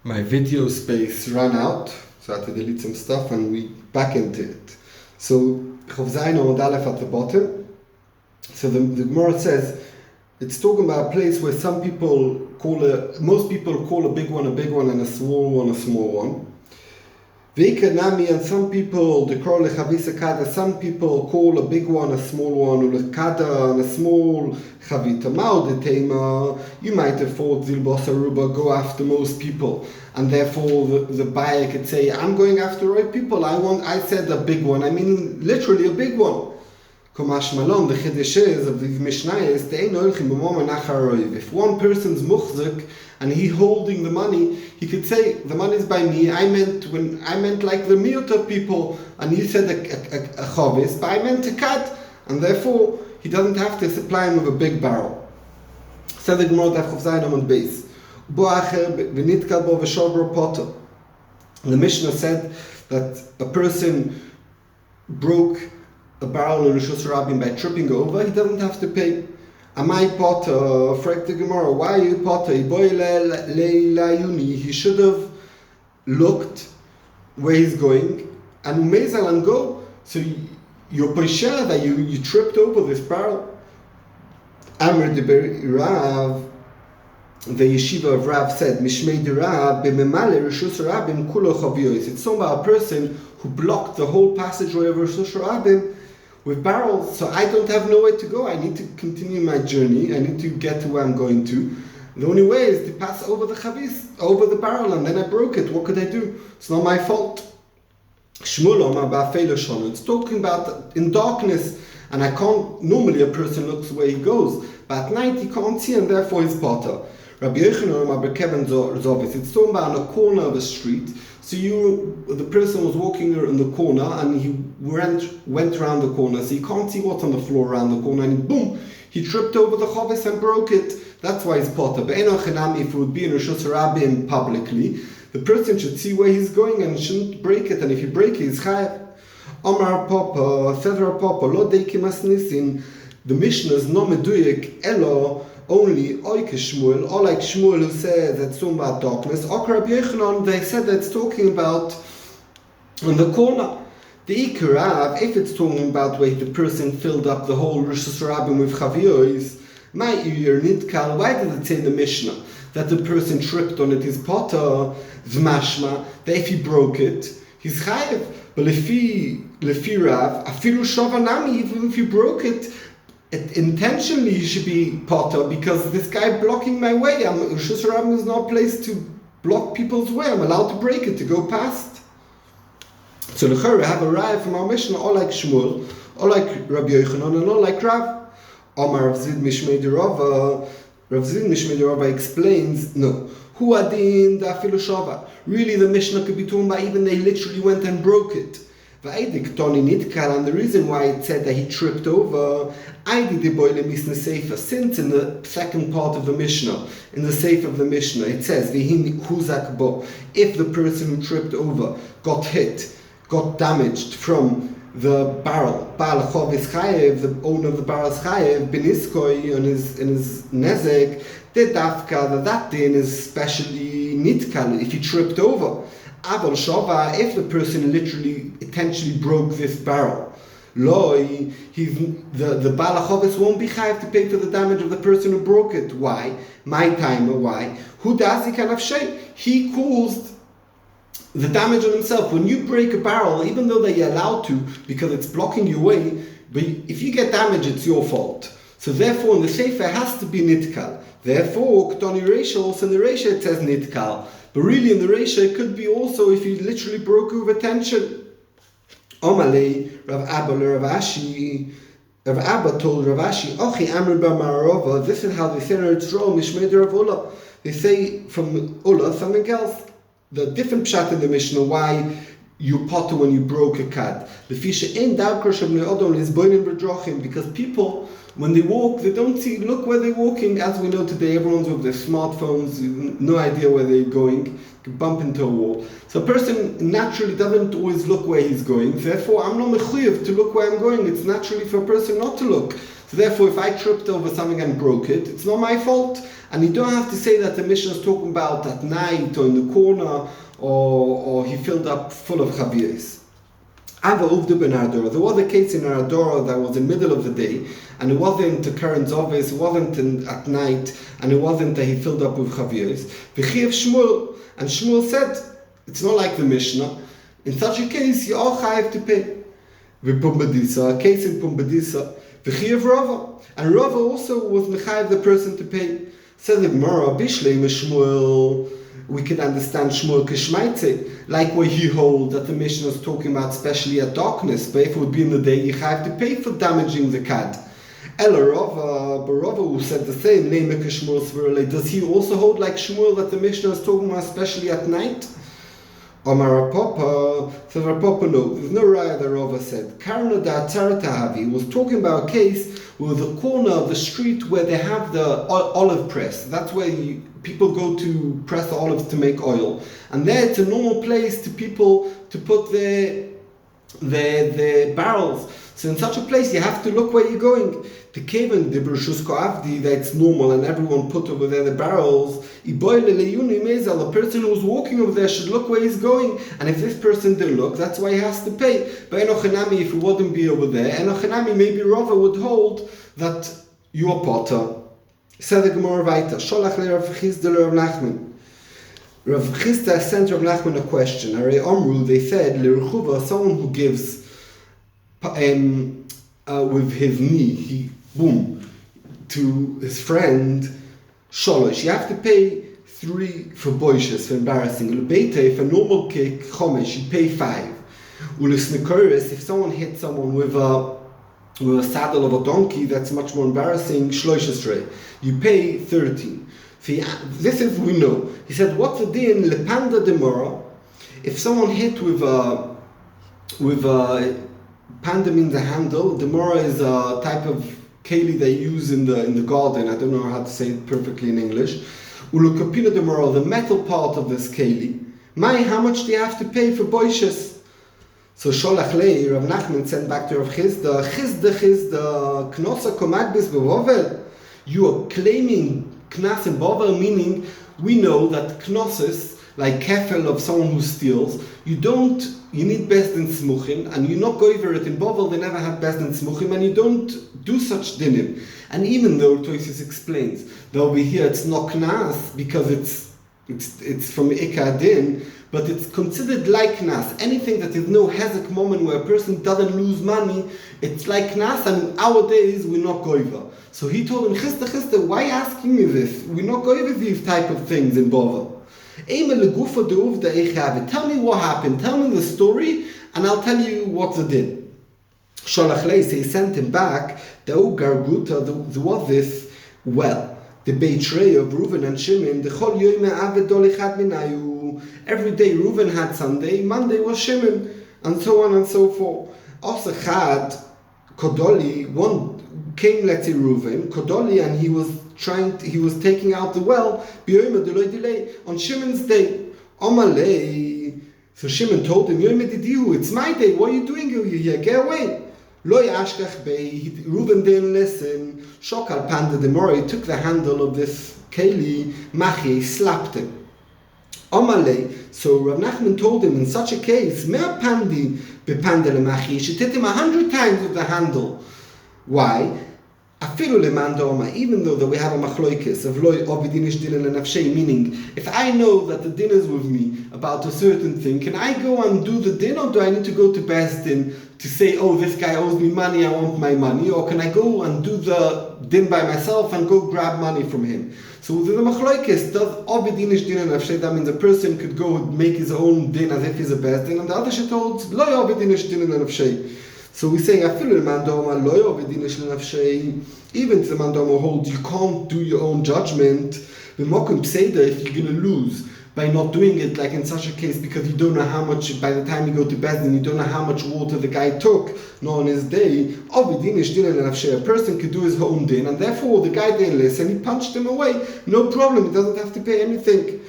my video space ran out, so I had to delete some stuff and we back into it. So Chav Zayin Amud Aleph at the bottom. So the Gemara says it's talking about a place where most people call a big one and a small one a small one. Nami, and some people some people call a big one a small one, and a small chavita. You might have thought Zilbos Aruba go after most people, and therefore the buyer could say, I'm going after right people. I said a big one. I mean literally a big one. Kumash Malon, the Chiddush is of these Mishnayos, if one person's muchzik and he holding the money, he could say, the money's by me, I meant like the miyut of people, and he said a chavis, but I meant a cut, and therefore he doesn't have to supply him with a big barrel. Said the Gemara Daf Chav Zayin Amud Beis. The Mishnah said that a person broke a barrel in Rishus Rabbim by tripping over, he doesn't have to pay. Amai Potter, fragt the Gemara, why are you Potter? He should have looked where he's going and umezal and go. So you're posher that you tripped over this barrel. Amr de Rav, the yeshiva of Rav said, Mishmei de Rav, b'memale Rishus Rabbim kulo chaviyos. It's talking about a person who blocked the whole passageway of Rishus Rabbim with barrels, so I don't have nowhere to go. I need to continue my journey. I need to get to where I'm going to. The only way is to pass over the chavis, over the barrel, and then I broke it. What could I do? It's not my fault. It's talking about in darkness, and I can't. Normally, a person looks where he goes, but at night he can't see, and therefore he's potter. Rabbi Yochanan, it's talking about on a corner of a street. So the person was walking in the corner and he went around the corner, so you can't see what's on the floor around the corner, and boom, he tripped over the chavis and broke it. That's why he's potter. But if it would be in Rishus Rabbim publicly, the person should see where he's going and shouldn't break it, and if you break it, he's chayav. Omar Papa, Sedra Papa, Lo Deikimas Nisin, the Mishnah is no meduyek, elo, only Oike Shmuel, or like Shmuel who says it's talking about darkness. Okra Rabbi Yochanan, they said that it's talking about on the corner. The Ikarav, if it's talking about where the person filled up the whole Rishus Rabbim with chaviyos, my ear nitkal, why did it say in the Mishnah that the person tripped on it is potter, zmashma, that if he broke it, he's chayev. But lefi Rav, afilu shovanami, even if you broke it, intentionally he should be potter, because this guy blocking my way. Rishus Rabbim is not a place to block people's way. I'm allowed to break it, to go past. So l'chorah have a raya from our Mishnah, or like Shmuel, or like Rabbi Yochanan, and or like Rav. Omar Rav Zid Mishmei de Rava. Rav Zid Mishmei de Rava explains, no. Hu adin da afilu shava. Really, the Mishnah could be talking about even they literally went and broke it. And the reason why it said that he tripped over, since in the second part of the Mishnah, in the Seif of the Mishnah, it says, if the person who tripped over got hit, got damaged from the barrel, the owner of the barrel is chayev, beniskoi, in his nezek, that din is specially nitkal, if he tripped over. Aval shava, if the person literally intentionally broke this barrel, the Baal HaChovis won't be chayav to pay for the damage of the person who broke it. Why? My timer, why? Who does he kind of shay? He caused the damage on himself. When you break a barrel, even though you're allowed to, because it's blocking your way, but if you get damage, it's your fault. So therefore, in the Sefer, it has to be nitkal. Therefore, Ktoni Reisha, also in the Reisha, it says nitkal. But really, in the Reisha, it could be also if you literally broke with tension. Omalei, Rav Abba Rav Ashi. Rav Abba told Rav Ashi, Ochi Amr Bar Marova. This is how they say in Eretz Yisrael, Mishmei Rav Ula. They say from Ula something else. The different pshat in the Mishnah, why you potter when you broke a kad. The fisha in Davkar Shabnei Odom is boiling b'drochim, because people, when they walk, they don't look where they're walking. As we know today, everyone's with their smartphones, no idea where they're going, bump into a wall. So a person naturally doesn't always look where he's going. Therefore, I'm not mechuyev to look where I'm going. It's naturally for a person not to look. So therefore, if I tripped over something and broke it, it's not my fault. And you don't have to say that the Mishnah is talking about at night or in the corner or he filled up full of chavios. There was a case in Aradora that was in the middle of the day, and it wasn't the current office, it wasn't at night, and it wasn't that he filled up with chavios. And Shmuel said, it's not like the Mishnah. In such a case, you all have to pay. A case in Pumbedisa, v'chiyav Rava. And Rava also was mechayev the person to pay. Says the Gemara, Bishlei Shmuel. We can understand Shmuel Kishmaitze, like where he holds that the Mishnah is talking about especially at darkness, but if it would be in the day, you have to pay for damaging the cat. Ella Rava, but Rava who said the same, does he also hold like Shmuel that the Mishnah is talking about especially at night? Omar Papa, says Papa, no, there's no raya that Rava said. Karna da Tahavi was talking about a case with the corner of the street where they have the olive press. That's where people go to press the olives to make oil. And there it's a normal place to people to put their barrels. So in such a place you have to look where you're going. The Kevin, the Brushusko Avdi, that's normal and everyone put over there the barrels. The person who's walking over there should look where he's going. And if this person didn't look, that's why he has to pay. But Enochanami, if he wouldn't be over there, Enochanami, maybe Rava would hold that you're potter. Said the Gemara weiter. Sholach le Rav Chisda le Rav Nachman. Rav Chisda sent Rav Nachman a question. Aray Omru, they said, L'Rechuva, someone who gives with his knee, to his friend, Sholosh. You have to pay 3 for boishes, for embarrassing. L'beite, for normal kick, Chomesh, you pay 5. U'lisnikoris, if someone hits someone with a saddle of a donkey, that's much more embarrassing, Shloishesrei. You pay 13. This is, we know. He said, what's the din, lepanda demora? If someone hit with a panda means a handle, demora is a type of keli they use in the garden. I don't know how to say it perfectly in English. Ulukapina demora, the metal part of this keli. How much do you have to pay for boishes? So Sholach Lei, Rav Nachman sent back to Rav Chisda, Chisda, Knosa Komagbis Bevovel. You are claiming Knas in Bovel, meaning we know that Knosses, like kefel of someone who steals, you need best in smuchim, and you not go over it in Bovel, they never have best in smuchim, and you don't do such dinim. And even though Toisus explains that over here it's not Knas because it's from Ikar Din, but it's considered like Knas. Anything that is no hezek moment where a person doesn't lose money, it's like Knas, and nowadays we're not goiva. So he told him, Chista, why asking me this? We're not goiva these type of things in Bovel. Tell me what happened, tell me the story, and I'll tell you what's the din. Sholach Leis, he sent him back, there was this well. The Beitrei of Reuven and Shimon, the Chol Yoyme Aved Dolichat Minayu. Every day Reuven had Sunday, Monday was Shimon, and so on and so forth. Also had Kodoli, one came, let's say Reuven, Kodoli, and he was taking out the well, B'yoyme Deloi Delay, on Shimon's day. Omalei. So Shimon told him, Yoyme Didihu, it's my day, what are you doing here? Get away. Lo yashkach bei, Reuven didn't listen. Shokal panda demora, he took the handle of this keli, machi, slapped him. Omalei, so Rav Nachman told him in such a case, mea pandi bepanda lemachi, he should hit him 100 times with the handle. Why? Afilu lemanda oma, even though that we have a machloikis of loy ovidinish dinan lenafshei, meaning if I know that the din is with me about a certain thing, can I go and do the din, or do I need to go to Beis Din to say, oh, this guy owes me money, I want my money, or can I go and do the din by myself and go grab money from him? So the machloikis does ovidinish dinan lenafshei, that means a person could go make his own din as if he's a Beis Din, and the other shit holds loy ovidinish dinan lenafshei. So we say, even if the mandama holds, you can't do your own judgment. If you're going to lose by not doing it, like in such a case, because you don't know how much, by the time you go to Beis Din, you don't know how much water the guy took, nor on his day. A person could do his own din, and therefore the guy didn't listen, he punched him away. No problem, he doesn't have to pay anything.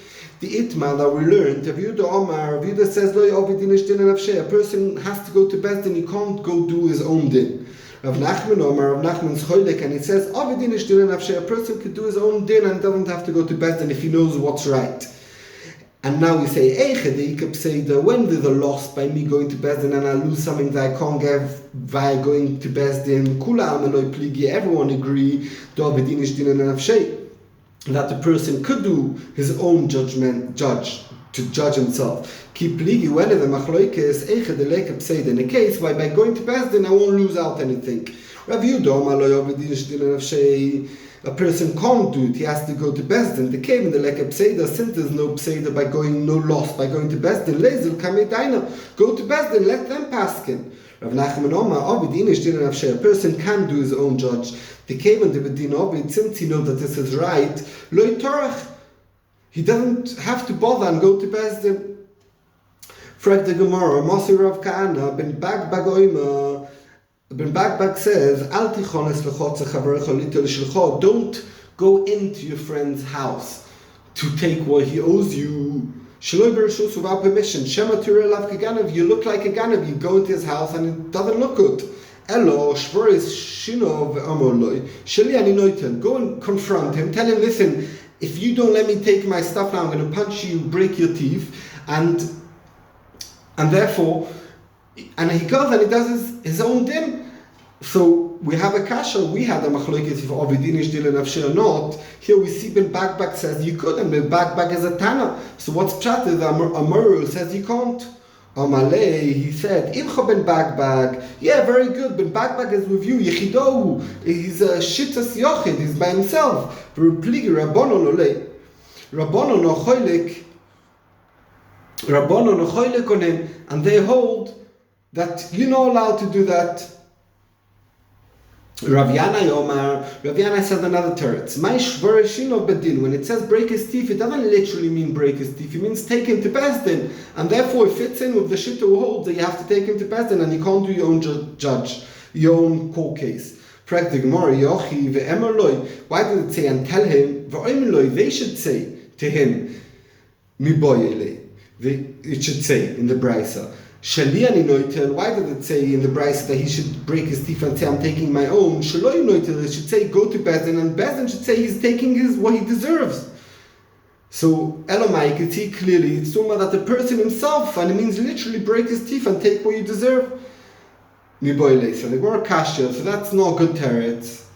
The itma that we learned, Rav says, a person has to go to Beis Din, he can't go do his own din. Rav Nachman's choilek, and he says, Avidin ish din nafshei, a person could do his own din and doesn't have to go to Beis Din if he knows what's right. And now we say, when there's a loss by me going to Beis Din and I lose something that I can't give by going to Beis Din, everyone agree that the person could do his own to judge himself. In a case why by going to Beis Din I won't lose out anything. A person can't do it, he has to go to Beis Din. The cave in the leke pseida, since there's no pseida by going to Beis Din, lezel kamedaina, go to Beis Din, let them paskin. Rav Nachman Omar, Ovid inish din nafshei, a person can do his own judge. The cave in the bedin Ovid, since he knows that this is right, loy torach, he doesn't have to bother and go to Beis Din. Frag the Gemara, Mosi Rav Kahana, ben Bagbag Oima, Ben Bagbag says, don't go into your friend's house to take what he owes you. Without permission. You look like a ganav, you go into his house and it doesn't look good. Go and confront him, tell him, listen, if you don't let me take my stuff now, I'm going to punch you, break your teeth, and therefore, and he goes and he does his own din. So we have a kasha, we had a machlokes if Ovidin ish din nafshei or not. Here we see Ben Bagbag says you could, and Ben Bagbag is a Tana. So what's pshat is Amuru says you can't. Amalei, he said, Imcha Ben Bagbag, yeah, very good, Ben Bagbag is with you, Yechidohu, he's a shittas yochid, he's by himself. Verpligi Rabbonon olei. Rabbonon ochoilek on him, and they hold that you're not allowed to do that. Rav Yana says another teretz. When it says break his teeth, it doesn't literally mean break his teeth. It means take him to Beis Din, and therefore it fits in with the shita who holds that you have to take him to Beis Din, and you can't do your own judge, your own court case. Why did it say and tell him? They should say to him, it should say in the Brisa. Shaliani noitel. Why did it say in the Brisa that he should break his teeth and say, I'm taking my own? Shaloi noitel. It should say, go to Beis Din, and Beis Din should say he's taking what he deserves. So Elamai could see clearly it's talking about that the person himself, and it means literally break his teeth and take what you deserve. So they were kasha, so that's not good teretz.